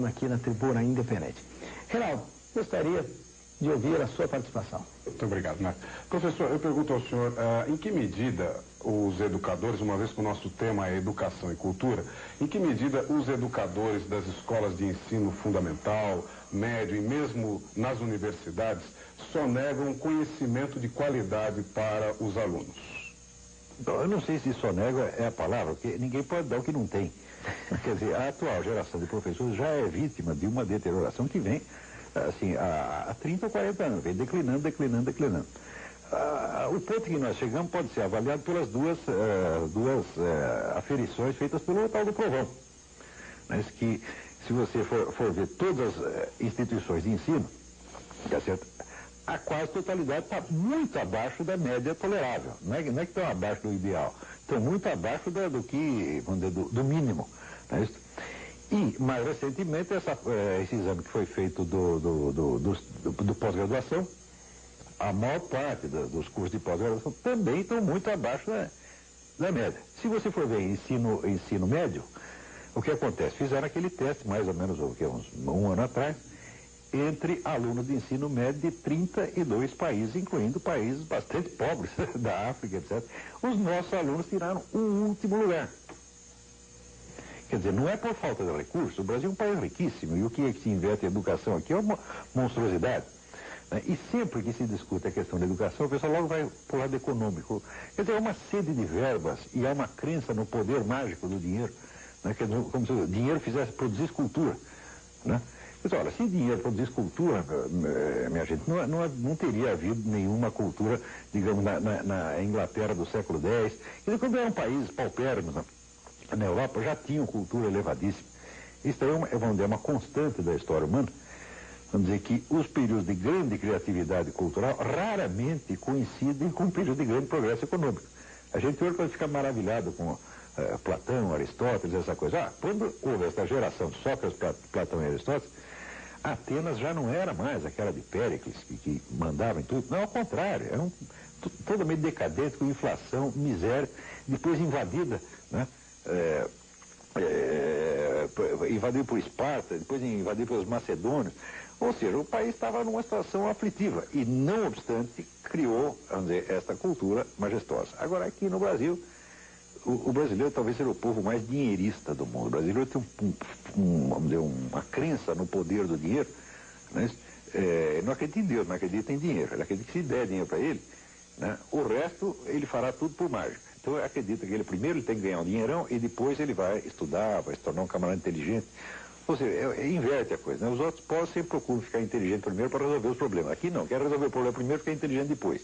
programa aqui na Tribuna Independente. Reinaldo, gostaria de ouvir a sua participação. Muito obrigado, Marcos. Professor, eu pergunto ao senhor, em que medida os educadores, uma vez que o nosso tema é educação e cultura, em que medida os educadores das escolas de ensino fundamental, médio e mesmo nas universidades sonegam conhecimento de qualidade para os alunos? Então, eu não sei se sonega é a palavra, porque ninguém pode dar o que não tem. Quer dizer, a atual geração de professores já é vítima de uma deterioração que vem assim, há 30 ou 40 anos, vem declinando. O ponto que nós chegamos pode ser avaliado pelas duas aferições feitas pelo tal do Provão. Mas que, se você for ver todas as instituições de ensino, tá certo? A quase totalidade está muito abaixo da média tolerável. Não é que estão abaixo do ideal, estão muito abaixo do que, vamos dizer, do mínimo. Tá isso? E, mais recentemente, esse exame que foi feito do pós-graduação, a maior parte dos cursos de pós-graduação também estão muito abaixo da média. Se você for ver ensino médio, o que acontece? Fizeram aquele teste, mais ou menos um ano atrás, entre alunos de ensino médio de 32 países, incluindo países bastante pobres, da África, etc. Os nossos alunos tiraram o último lugar. Quer dizer, não é por falta de recursos. O Brasil é um país riquíssimo e o que é que se investe em educação aqui é uma monstruosidade. Né? E sempre que se discute a questão da educação, o pessoal logo vai para o lado econômico. Quer dizer, é uma sede de verbas e há uma crença no poder mágico do dinheiro. Né? Como se o dinheiro fizesse produzir escultura. Né? Mas, olha, se dinheiro produzisse cultura, minha gente, não teria havido nenhuma cultura, digamos, na Inglaterra do século X. E quando eram países paupérrimos, na Europa já tinham cultura elevadíssima. Isso é uma constante da história humana. Vamos dizer que os períodos de grande criatividade cultural raramente coincidem com períodos de grande progresso econômico. A gente hoje pode ficar maravilhado com Platão, Aristóteles, essa coisa. Quando houve essa geração de Sócrates, Platão e Aristóteles, Atenas já não era mais aquela de Péricles, que mandava em tudo. Não, ao contrário, era totalmente decadente, com inflação, miséria, depois invadida, né? Invadido por Esparta, depois invadido pelos macedônios. Ou seja, o país estava numa situação aflitiva e, não obstante, criou, vamos dizer, esta cultura majestosa. Agora, aqui no Brasil, o brasileiro talvez seja o povo mais dinheirista do mundo. O brasileiro tem vamos dizer, uma crença no poder do dinheiro. Né? Não acredita em Deus, não acredita em dinheiro. Ele acredita que se der dinheiro para ele, né, o resto ele fará tudo por mágica. Então acredita que primeiro ele tem que ganhar um dinheirão e depois ele vai estudar, vai se tornar um camarada inteligente. Ou seja, inverte a coisa. Né? Os outros povos sempre procuram ficar inteligente primeiro para resolver os problemas. Aqui não, quer resolver o problema primeiro e ficar inteligente depois.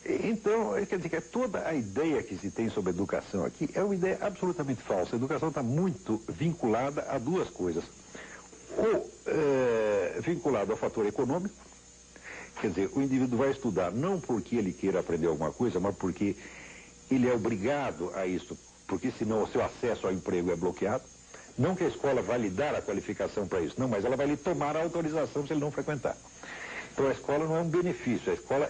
Então, quer dizer que toda a ideia que se tem sobre educação aqui é uma ideia absolutamente falsa. A educação está muito vinculada a duas coisas. Ou vinculado ao fator econômico, quer dizer, o indivíduo vai estudar não porque ele queira aprender alguma coisa, mas porque ele é obrigado a isso, porque senão o seu acesso ao emprego é bloqueado. Não que a escola vai lhe dar a qualificação para isso, não, mas ela vai lhe tomar a autorização se ele não frequentar. Então a escola não é um benefício, a escola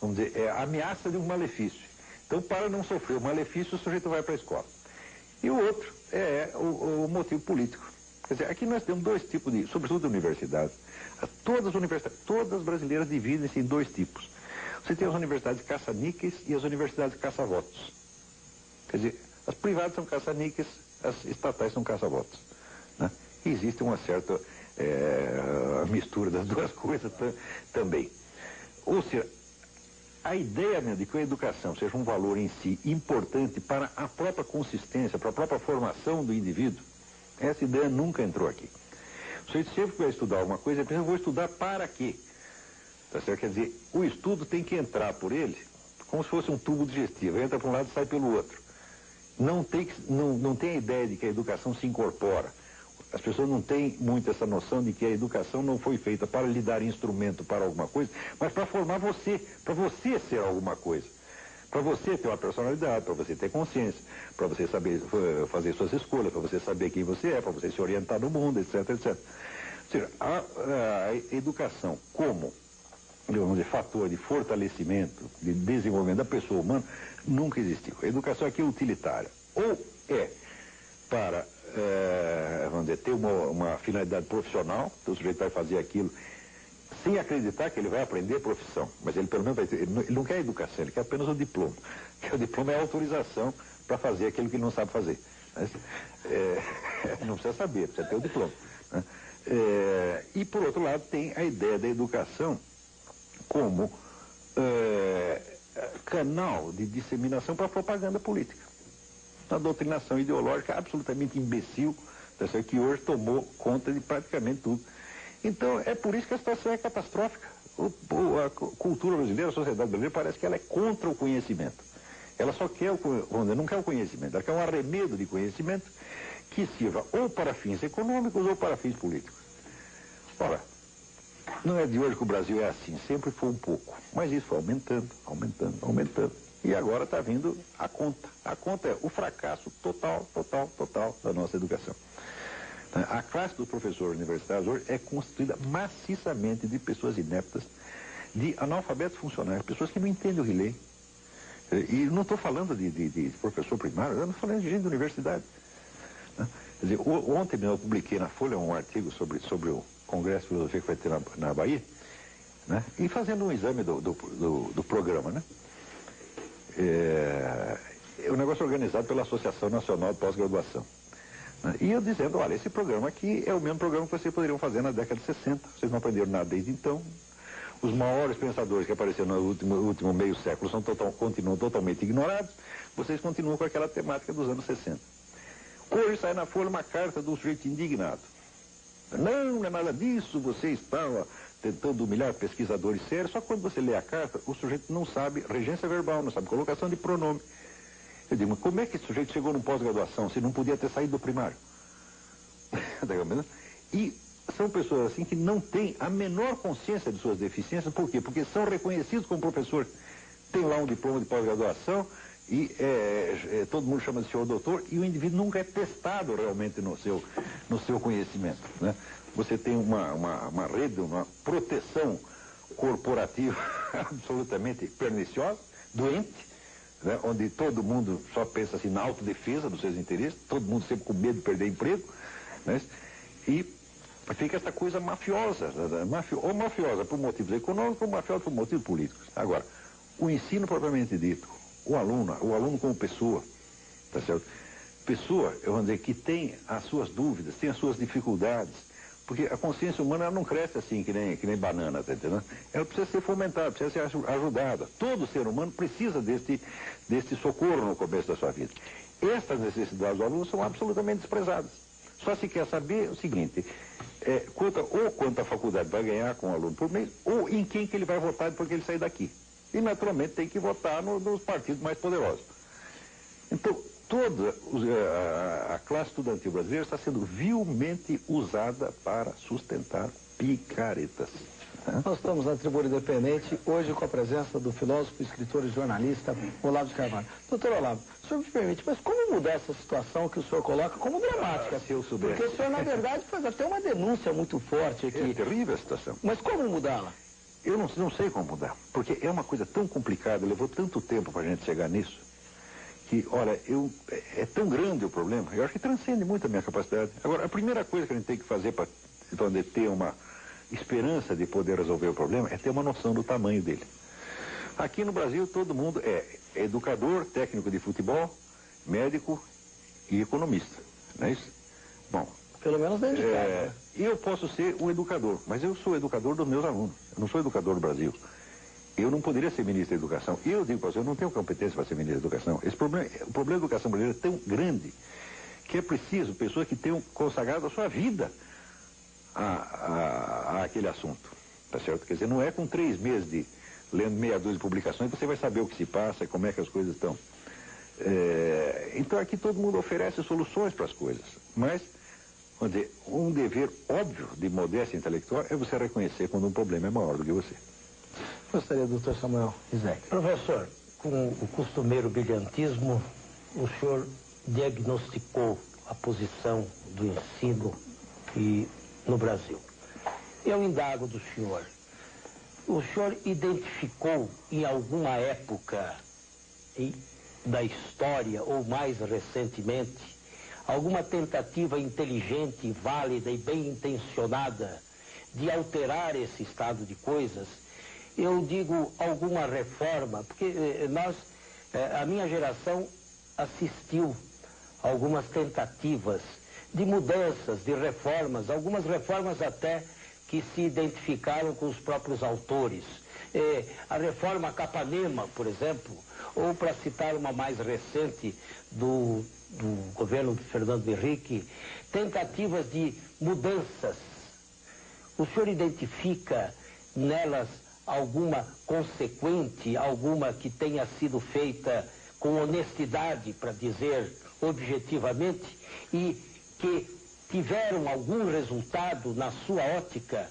vamos dizer, é a ameaça de um malefício. Então, para não sofrer o malefício, o sujeito vai para a escola. E o outro é o motivo político. Quer dizer, aqui nós temos dois tipos sobretudo universidades. Todas as universidades, todas brasileiras dividem-se em dois tipos. Você tem as universidades caça-níqueis e as universidades caça-votos. Quer dizer, as privadas são caça-níqueis, as estatais são caça-votos. Né? E existe uma certa mistura das duas coisas também. Ou seja, a ideia de que a educação seja um valor em si importante para a própria consistência, para a própria formação do indivíduo, essa ideia nunca entrou aqui. O sujeito sempre vai estudar alguma coisa, ele pensa, eu vou estudar para quê? Tá certo? Quer dizer, o estudo tem que entrar por ele como se fosse um tubo digestivo, entra para um lado e sai pelo outro. Não tem a ideia de que a educação se incorpora. As pessoas não têm muito essa noção de que a educação não foi feita para lhe dar instrumento para alguma coisa, mas para formar você, para você ser alguma coisa. Para você ter uma personalidade, para você ter consciência, para você saber fazer suas escolhas, para você saber quem você é, para você se orientar no mundo, etc, etc. Ou seja, a educação como, digamos, fator de fortalecimento, de desenvolvimento da pessoa humana, nunca existiu. A educação aqui é utilitária. Ou é para vamos dizer, ter uma finalidade profissional, então o sujeito vai fazer aquilo sem acreditar que ele vai aprender a profissão, mas ele pelo menos vai ter, ele não quer educação, ele quer apenas o diploma, porque o diploma é a autorização para fazer aquilo que ele não sabe fazer. Mas, não precisa saber, precisa ter o diploma. Né? E por outro lado tem a ideia da educação como canal de disseminação para propaganda política. Uma doutrinação ideológica absolutamente imbecil, que hoje tomou conta de praticamente tudo. Então, é por isso que a situação é catastrófica. A cultura brasileira, a sociedade brasileira, parece que ela é contra o conhecimento. Ela só quer, não quer o conhecimento, ela quer um arremedo de conhecimento que sirva ou para fins econômicos ou para fins políticos. Ora, não é de hoje que o Brasil é assim, sempre foi um pouco, mas isso foi aumentando, aumentando, aumentando. E agora está vindo a conta. A conta é o fracasso total da nossa educação. A classe dos professores universitários hoje é constituída maciçamente de pessoas ineptas, de analfabetos funcionais, pessoas que não entendem o relé. E não estou falando de professor primário, eu não estou falando de gente de universidade. Quer dizer, ontem eu publiquei na Folha um artigo sobre o Congresso de Filosofia que vai ter na Bahia, né? E fazendo um exame do programa, né? É um negócio organizado pela Associação Nacional de Pós-Graduação. Né? E eu dizendo, olha, esse programa aqui é o mesmo programa que vocês poderiam fazer na década de 60, vocês não aprenderam nada desde então. Os maiores pensadores que apareceram no último meio século continuam totalmente ignorados, vocês continuam com aquela temática dos anos 60. Hoje sai na Folha uma carta do sujeito indignado. Não é nada disso, você estava tentando humilhar pesquisadores sérios, só que quando você lê a carta, o sujeito não sabe regência verbal, não sabe colocação de pronome. Eu digo, mas como é que esse sujeito chegou no pós-graduação se não podia ter saído do primário? E são pessoas assim que não têm a menor consciência de suas deficiências, por quê? Porque são reconhecidos como professor, tem lá um diploma de pós-graduação e todo mundo chama de senhor doutor e o indivíduo nunca é testado realmente no seu conhecimento, né? Você tem uma rede, uma proteção corporativa absolutamente perniciosa, doente, né? Onde todo mundo só pensa assim na autodefesa dos seus interesses, todo mundo sempre com medo de perder emprego, né? E fica essa coisa mafiosa, ou mafiosa por motivos econômicos ou mafiosa por motivos políticos. Agora, o ensino propriamente dito, o aluno como pessoa, tá certo? Pessoa, eu vou dizer, que tem as suas dúvidas, tem as suas dificuldades, porque a consciência humana ela não cresce assim que nem banana, tá entendendo? Ela precisa ser fomentada, precisa ser ajudada. Todo ser humano precisa deste socorro no começo da sua vida. Essas necessidades do aluno são absolutamente desprezadas. Só se quer saber o seguinte, quanto a faculdade vai ganhar com o aluno por mês, ou em quem que ele vai votar depois que ele sair daqui. E, naturalmente, tem que votar nos partidos mais poderosos. Então, toda a classe estudantil brasileira está sendo vilmente usada para sustentar picaretas. Nós estamos na Tribuna Independente, hoje com a presença do filósofo, escritor e jornalista Olavo de Carvalho. Doutor Olavo, o senhor me permite, mas como mudar essa situação que o senhor coloca como dramática? Se eu soubesse. Porque o senhor, na verdade, faz até uma denúncia muito forte aqui. É terrível a situação. Mas como mudá-la? Eu não sei como mudar, porque é uma coisa tão complicada, levou tanto tempo para a gente chegar nisso, que, olha, é tão grande o problema, eu acho que transcende muito a minha capacidade. Agora, a primeira coisa que a gente tem que fazer para ter uma esperança de poder resolver o problema é ter uma noção do tamanho dele. Aqui no Brasil, todo mundo é educador, técnico de futebol, médico e economista, não é isso? Bom, pelo menos dentro de casa, né? Eu posso ser um educador, mas eu sou educador dos meus alunos, eu não sou educador do Brasil. Eu não poderia ser ministro da Educação. Eu digo para você, eu não tenho competência para ser ministro da Educação. O problema da educação brasileira é tão grande que é preciso pessoas que tenham consagrado a sua vida a aquele assunto, tá certo? Quer dizer, não é com 3 meses de lendo meia dúzia de publicações que você vai saber o que se passa e como é que as coisas estão. Então aqui todo mundo oferece soluções para as coisas, mas, vamos dizer, um dever óbvio de modéstia intelectual é você reconhecer quando um problema é maior do que você. Gostaria, doutor Samuel Isaac. Professor, com o costumeiro brilhantismo, o senhor diagnosticou a posição do ensino no Brasil. Eu indago do senhor. O senhor identificou em alguma época da história, ou mais recentemente, alguma tentativa inteligente, válida e bem intencionada de alterar esse estado de coisas, eu digo alguma reforma, porque a minha geração assistiu a algumas tentativas de mudanças, de reformas, algumas reformas até que se identificaram com os próprios autores. A reforma Capanema, por exemplo, ou para citar uma mais recente do governo de Fernando Henrique, tentativas de mudanças. O senhor identifica nelas alguma consequente, alguma que tenha sido feita com honestidade, para dizer objetivamente, e que tiveram algum resultado na sua ótica?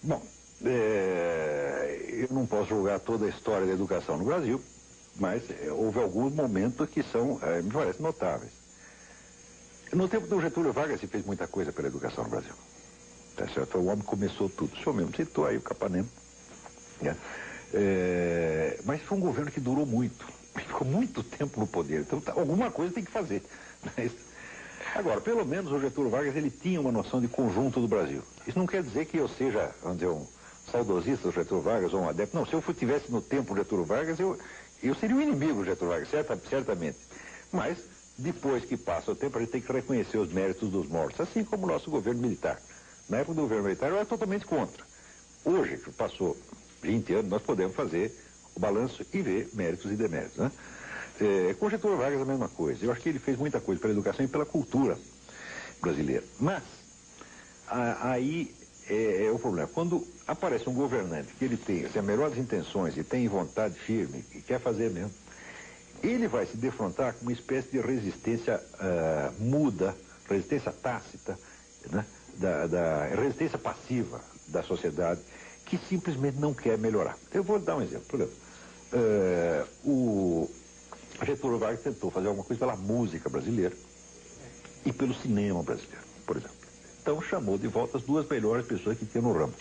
Bom, eu não posso julgar toda a história da educação no Brasil, mas houve alguns momentos que são, me parece, notáveis. No tempo do Getúlio Vargas se fez muita coisa pela educação no Brasil. Tá certo? Foi o homem que começou tudo. O senhor mesmo citou aí o Capanema. Né? Mas foi um governo que durou muito. Ficou muito tempo no poder. Então alguma coisa tem que fazer. Mas, agora, pelo menos o Getúlio Vargas ele tinha uma noção de conjunto do Brasil. Isso não quer dizer que eu seja, vamos dizer, um saudosista do Getúlio Vargas ou um adepto. Não, se eu tivesse no tempo do Getúlio Vargas, eu seria o inimigo do Getúlio Vargas, certamente. Mas, depois que passa o tempo, a gente tem que reconhecer os méritos dos mortos, assim como o nosso governo militar. Na época do governo militar, eu era totalmente contra. Hoje, que passou 20 anos, nós podemos fazer o balanço e ver méritos e deméritos, né? Com Getúlio Vargas a mesma coisa. Eu acho que ele fez muita coisa pela educação e pela cultura brasileira. Mas, aí é o problema. Quando aparece um governante que ele tem as melhores intenções e tem vontade firme e quer fazer mesmo, ele vai se defrontar com uma espécie de resistência muda, resistência tácita, né? Da resistência passiva da sociedade, que simplesmente não quer melhorar. Eu vou dar um exemplo. Por exemplo, o Getúlio Vargas tentou fazer alguma coisa pela música brasileira e pelo cinema brasileiro, por exemplo. Então chamou de volta as duas melhores pessoas que tinha no ramo,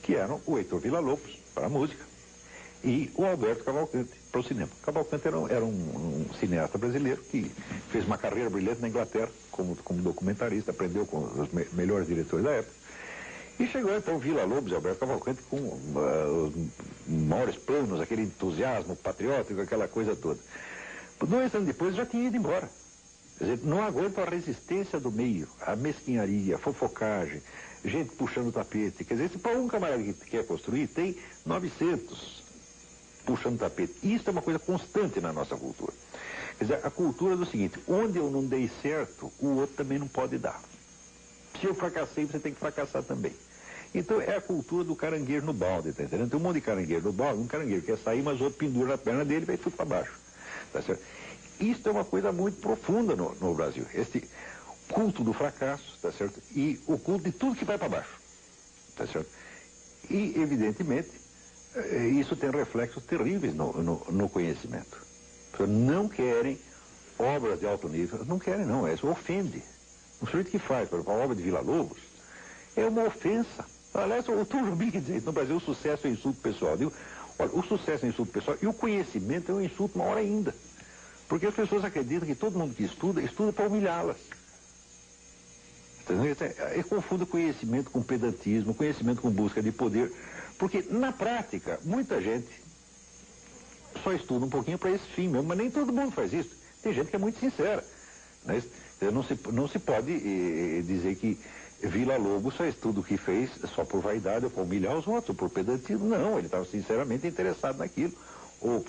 que eram o Heitor Villa-Lobos, para a música, e o Alberto Cavalcante, para o cinema. Cavalcante era um cineasta brasileiro que fez uma carreira brilhante na Inglaterra, como documentarista, aprendeu com os melhores diretores da época. E chegou então Villa-Lobos e Alberto Cavalcante com os maiores planos, aquele entusiasmo patriótico, aquela coisa toda. 2 anos depois já tinha ido embora. Quer dizer, não aguenta a resistência do meio, a mesquinharia, a fofocagem, gente puxando o tapete. Quer dizer, se para um camarada que quer construir, tem 900 puxando o tapete. Isso é uma coisa constante na nossa cultura. Quer dizer, a cultura é do seguinte: onde eu não dei certo, o outro também não pode dar. Se eu fracassei, você tem que fracassar também. Então é a cultura do caranguejo no balde, tá entendendo? Tem um monte de caranguejo no balde, um caranguejo quer sair, mas o outro pendura na perna dele e vai tudo para baixo. Tá certo? Isso é uma coisa muito profunda no Brasil. Esse culto do fracasso, tá certo? E o culto de tudo que vai para baixo. Tá certo? E, evidentemente, isso tem reflexos terríveis no conhecimento. As pessoas não querem obras de alto nível, não querem não, isso ofende. O sujeito que faz, por exemplo, a obra de Villa-Lobos, é uma ofensa. Aliás, o Tom Jobim diz no Brasil, o sucesso é insulto pessoal. Digo, olha, o sucesso é insulto pessoal e o conhecimento é um insulto maior ainda. Porque as pessoas acreditam que todo mundo que estuda para humilhá-las. Eu confundo conhecimento com pedantismo, conhecimento com busca de poder. Porque, na prática, muita gente só estuda um pouquinho para esse fim mesmo, mas nem todo mundo faz isso. Tem gente que é muito sincera. Né? Não se pode dizer que Villa-Lobos só estuda o que fez só por vaidade ou para humilhar os outros, ou por pedantismo. Não, ele estava sinceramente interessado naquilo. Ou o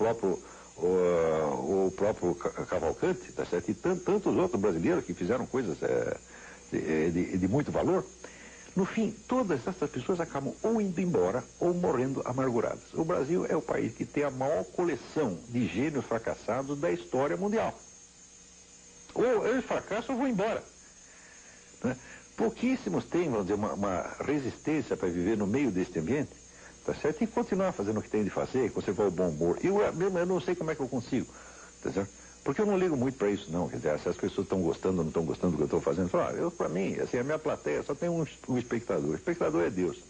próprio Cavalcante, tá certo? E tantos outros brasileiros que fizeram coisas de muito valor. No fim, todas essas pessoas acabam ou indo embora ou morrendo amarguradas. O Brasil é o país que tem a maior coleção de gênios fracassados da história mundial. Ou eu fracasso ou vou embora. Né? Pouquíssimos têm, vamos dizer, uma resistência para viver no meio deste ambiente, tá certo? E continuar fazendo o que tem de fazer, conservar o bom humor. Eu não sei como é que eu consigo, tá certo? Porque eu não ligo muito para isso, não. Quer dizer, se as pessoas estão gostando ou não estão gostando do que eu estou fazendo, para mim, assim, a minha plateia só tem um espectador. O espectador é Deus,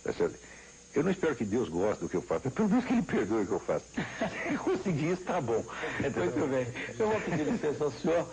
tá certo? Eu não espero que Deus goste do que eu faço, mas pelo menos que Ele perdoe o que eu faço. Se conseguir isso, tá bom. Muito bem. Eu vou pedir licença ao senhor.